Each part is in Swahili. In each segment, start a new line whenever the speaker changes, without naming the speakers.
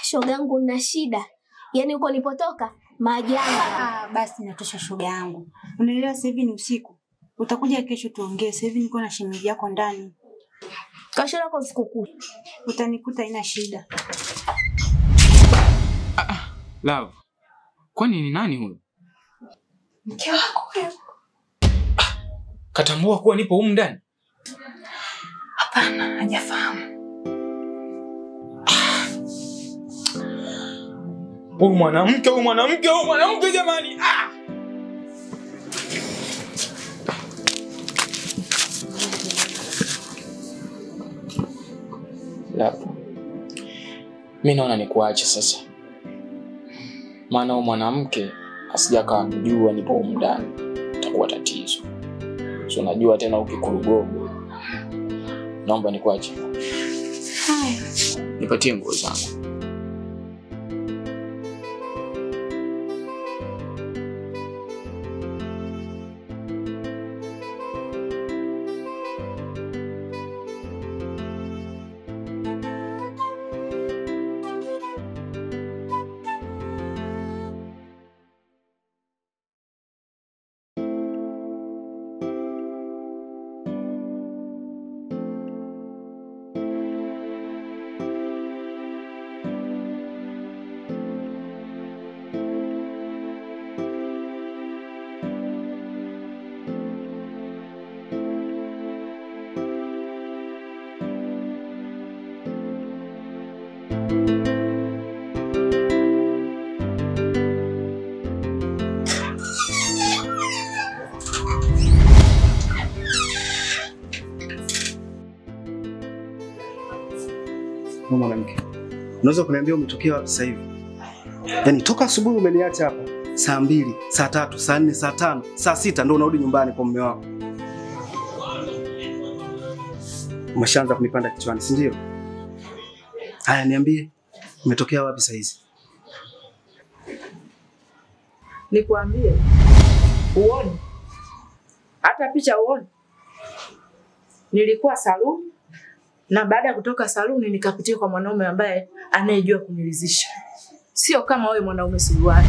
shoga yangu nina shida. Yaani huko nilipotoka majanga.
Basi natosha shoga yangu. Unaelewa sasa hivi ni usiku. Utakuja kesho tuongee. Sasa hivi niko na shemeji yako ndani.
Kashora kwa sikukuu.
Utanikuta ina shida.
Love. Kwani ni nani huyo?
Mke wako huyo.
Katambua kuwa nipo humu ndani?
Hapana, hajafahamu.
Huyu mwanamke jamani. Love. Mimi naona nikuache sasa. Maana huyu mwanamke asijaka kujua nipo humu ndani. Itakuwa tatizo. So najua tena ukikurugogo. Naomba nikuache.
Haya.
Nipatie nguo zangu.
Mwanamke, unaweza kuniambia umetokea wapi sasa hivi? Yaani toka asubuhi umeniacha hapa saa 2, saa 3, saa 4, saa 5, saa 6 ndio unarudi nyumbani kwa mume wako. Umeshaanza kunipanda kichwani, si ndio? Haya niambie, umetokea wapi sasa hizi?
Nikwambie. Uone. Hata picha uone. Nilikuwa saluni. Na baada ya kutoka saluni nikapitia kwa mwanaume ambaye anayejua kunilizisha. Sio kama wewe mwanaume suruali.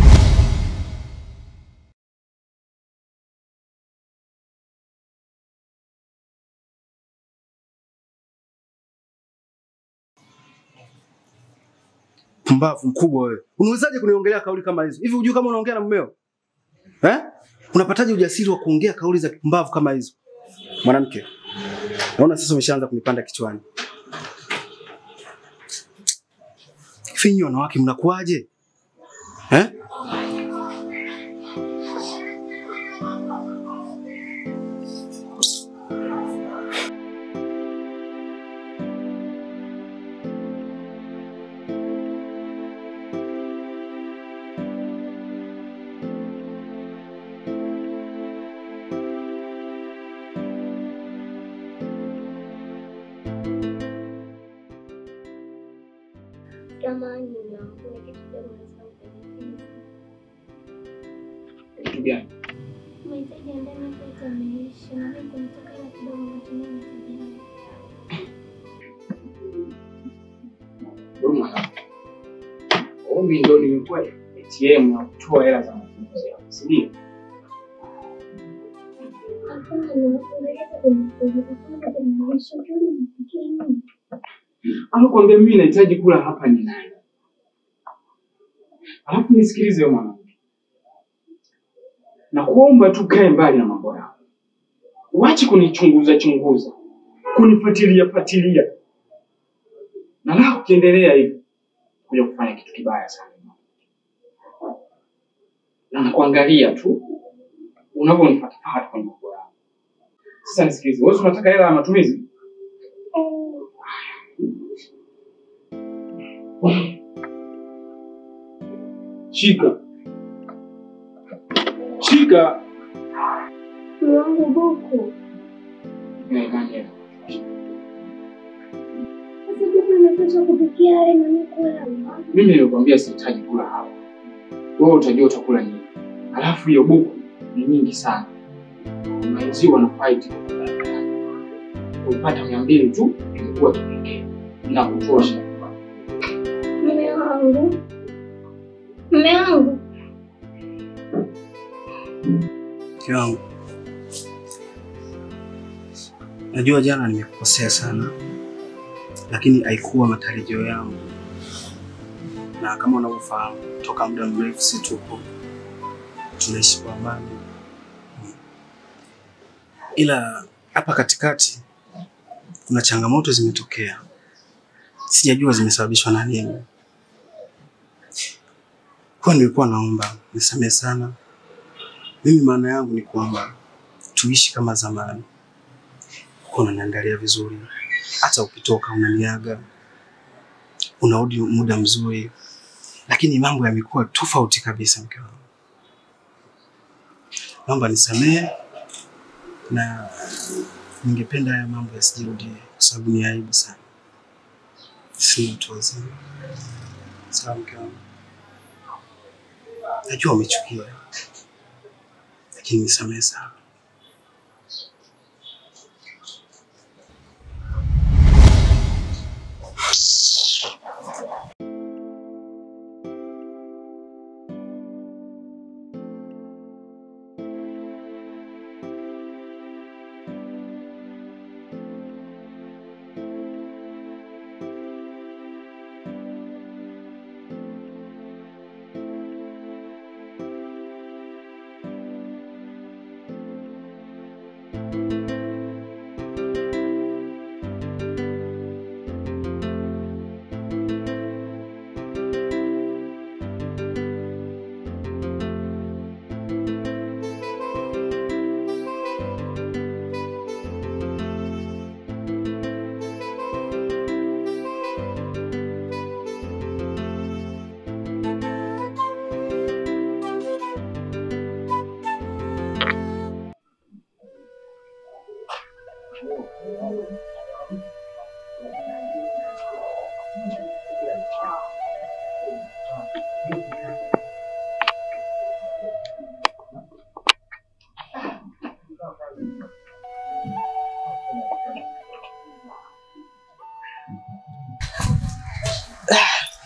Pumbavu mkubwa wewe. Unawezaje kuniongelea kauli kama hizo? Hivi unajua kama unaongea na mumeo? Unapataje ujasiri wa kuongea kauli za kipumbavu kama hizo? Mwanamke. Naona sasa umeshaanza kunipanda kichwani. Finyo wanawake mnakuaje?
Kitu gani?
Mahitaji ya ndani yetu yameisha na mimi kunitoka ila kidogo natumia mahitaji yangu.
Ombi ndio nimekuwa ATM na kutoa hela za matumizi yangu. Ndio.
Hapana, nimekuelekeza kwenye kufanya maisha kile nifikie nini?
Anakuambia mimi nahitaji kula hapa ni nani? Alafu nisikilize wewe mwanangu. Na kuomba tu kae mbali na mambo yako. Uache kunichunguza, kunifuatilia. Na la ukiendelea hivi kuja kufanya kitu kibaya sana. Na nakuangalia tu unavyonifuata kwenye mambo yako. Sasa nisikilize, wewe unataka hela ya matumizi? Shika.
Mwanangu buku. Sasa buku inatosha kupikia yale na nikula.
Mimi nilikwambia sihitaji kula hapa. Wewe utajua utakula nini. Alafu hiyo buku ni nyingi sana. Maiziwa na fight. Upata 200 tu ilikuwa kipekee. Na kutosha.
Mimi wangu. Mume wangu.
Mke wangu, najua jana nimekukosea sana, lakini haikuwa matarajio yangu, na kama unavyofahamu toka muda mrefu si tupo tunaishi kwa amani, ila hapa katikati kuna changamoto zimetokea, sijajua zimesababishwa na nini. Kwa nilikuwa naomba nisamehe sana. Mimi maana yangu ni kwamba tuishi kama zamani. Unaniangalia vizuri, hata ukitoka unaniaga, unarudi muda mzuri, lakini mambo yamekuwa tofauti kabisa mke wangu. Naomba nisamehe, na ningependa haya mambo yasijirudie kwa sababu ni aibu sana. Sina mtu wazima. Sawa mke wangu. Najua umechukia, lakini nisamehe sana.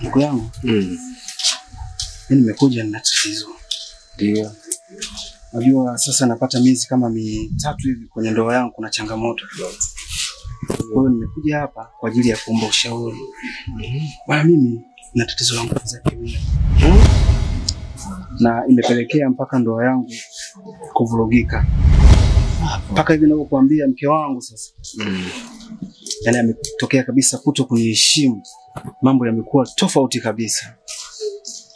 Ndugu yangu, mimi nimekuja na tatizo.
Ndio.
Unajua sasa napata miezi kama 3 hivi kwenye ndoa yangu, kuna changamoto kidogo. Kwa hiyo nimekuja hapa kwa ajili ya kuomba ushauri. Bwana, mimi na tatizo langu za kiume. Na imepelekea mpaka ndoa yangu kuvurugika. Mpaka hivi ninavyokuambia mke wangu sasa. Yaani ametokea kabisa kuto kuniheshimu. Mambo yamekuwa tofauti kabisa.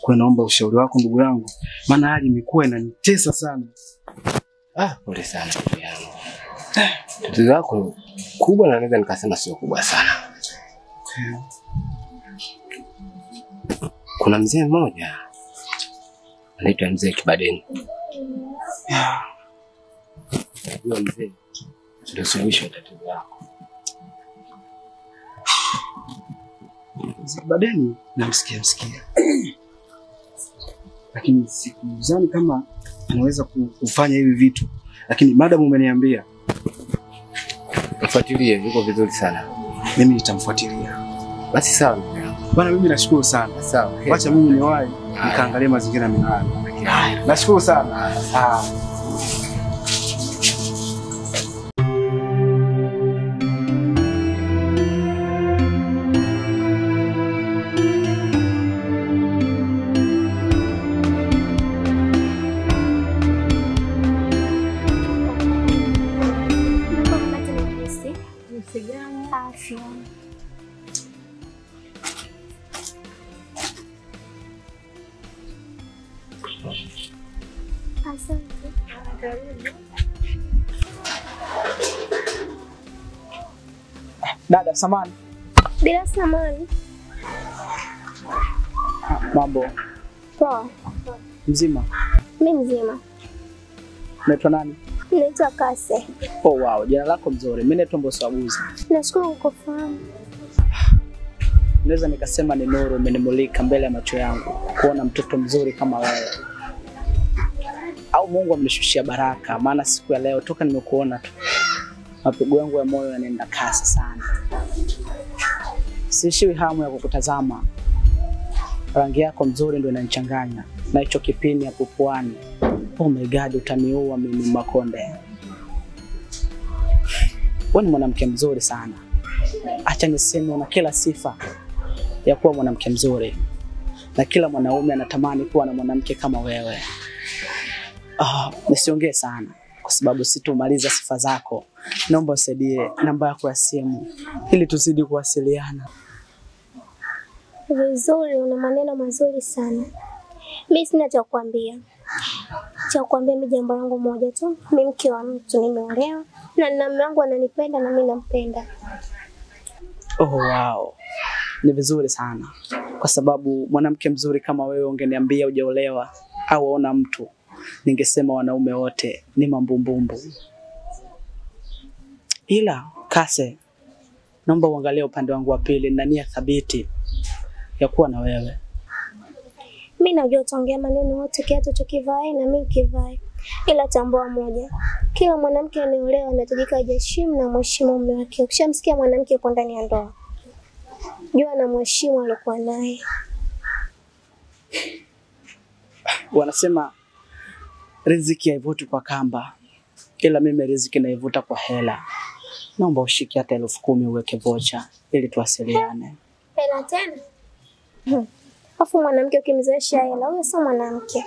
Kwa naomba ushauri wako ndugu yangu, maana hali imekuwa inanitesa sana.
Pole sana ndugu yangu. Tatizo lako kubwa, na naweza nikasema sio kubwa sana. Kuna mzee mmoja anaitwa Mzee Kibadeni. Huyo mzee ndio suluhisho la tatizo lako.
Mzee Kibadeni namsikia. Lakini sikuzani kama anaweza kufanya hivi vitu. Lakini madam umeniambia
mfuatilie, yuko vizuri sana.
Mimi nitamfuatilia.
Basi sawa.
Bwana mimi nashukuru sana.
Sawa.
Wacha mimi niwahi nikaangalia mazingira mengine. Nashukuru sana.
Dada, samani.
Bila samani.
Mambo.
Poa.
Mzima.
Mimi mzima.
Unaitwa nani?
Naitwa Kase.
Oh wow, jina lako mzuri. Mimi naitwa Mbosabuzi.
Nashukuru kukufahamu.
Naweza nikasema ni nuru imenimulika mbele ya macho yangu kuona mtoto mzuri kama wewe. Au Mungu amenishushia baraka, maana siku ya leo toka nimekuona tu mapigo yangu ya moyo yanaenda kasi sana. Siishiwi hamu ya kukutazama. Rangi yako mzuri ndio inanichanganya. Na hicho kipini hapo pwani. Oh my God, utaniua mimi Makonde. Wewe ni mwanamke mzuri sana. Acha niseme una kila sifa ya kuwa mwanamke mzuri. Na kila mwanaume anatamani kuwa na mwanamke kama wewe. Nisiongee sana kwa sababu sitomaliza sifa zako. Naomba usaidie namba yako ya simu ili tuzidi kuwasiliana.
Vizuri, una maneno mazuri sana. Mimi sina cha kukwambia. Cha kukwambia mimi jambo langu moja tu. Mimi mke wa mtu, nimeolewa na mume wangu ananipenda na mimi nampenda.
Oh wow. Ni vizuri sana. Kwa sababu mwanamke mzuri kama wewe ungeniambia hujaolewa au una mtu, ningesema wanaume wote ni mambumbumbu. Ila Kase, naomba uangalie upande wangu wa pili na nia thabiti ya kuwa na wewe.
Mimi najua utaongea maneno yote kiatu chokivae na mimi kivae. Ila tambua moja. Kila mwanamke anayeolewa anahitajika ajiheshimu na mheshimu mume wake. Ukishamsikia mwanamke yuko ndani ya ndoa, jua na mheshimu alikuwa naye.
Wanasema riziki haivuti kwa kamba, ila mimi riziki naivuta kwa hela. Naomba ushike hata 10,000 uweke vocha ili tuwasiliane.
Hela tena? Afu mwanamke ukimzoesha hela, huyo sio mwanamke.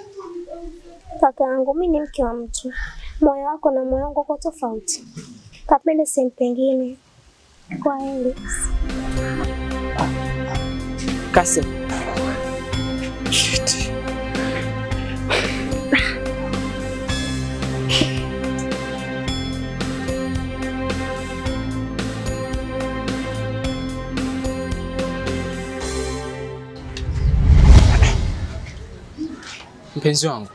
Kaka yangu, mimi ni mke wa mtu. Moyo wako na moyo wangu uko tofauti. Kapende sehemu pengine. Kwa heri.
Kase.
Mpenzi wangu.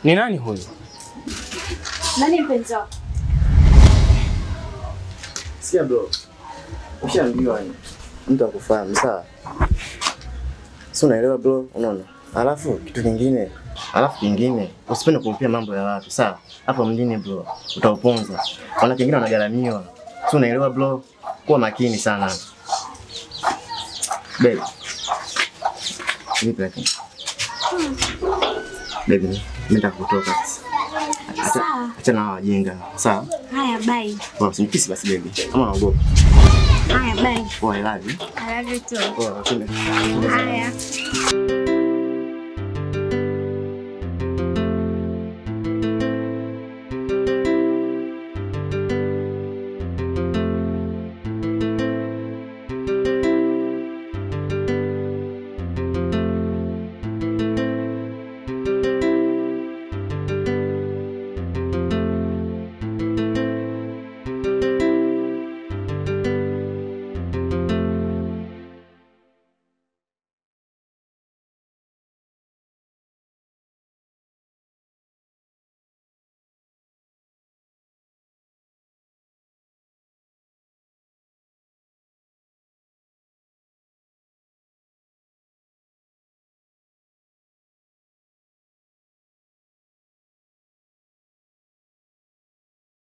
Ni nani huyu?
Nani mpenzi wako?
Sikia bro. Ushaambiwa ni mtu akufahamu sawa? Si unaelewa bro, unaona? Alafu kingine, usipende kumpia mambo ya watu, sawa? Hapo mjini bro, utauponza. Wana kingine wanagharamiwa. Si unaelewa bro? Kuwa makini sana. Baby. Nipe lakini. Baby, mimi nitakutoka sasa. Acha na wajinga, sawa?
Haya, bye.
Poa, usinikisi basi baby. Kama unaogopa.
Haya, bye.
Poa, I love you.
I love you too.
Poa,
Haya.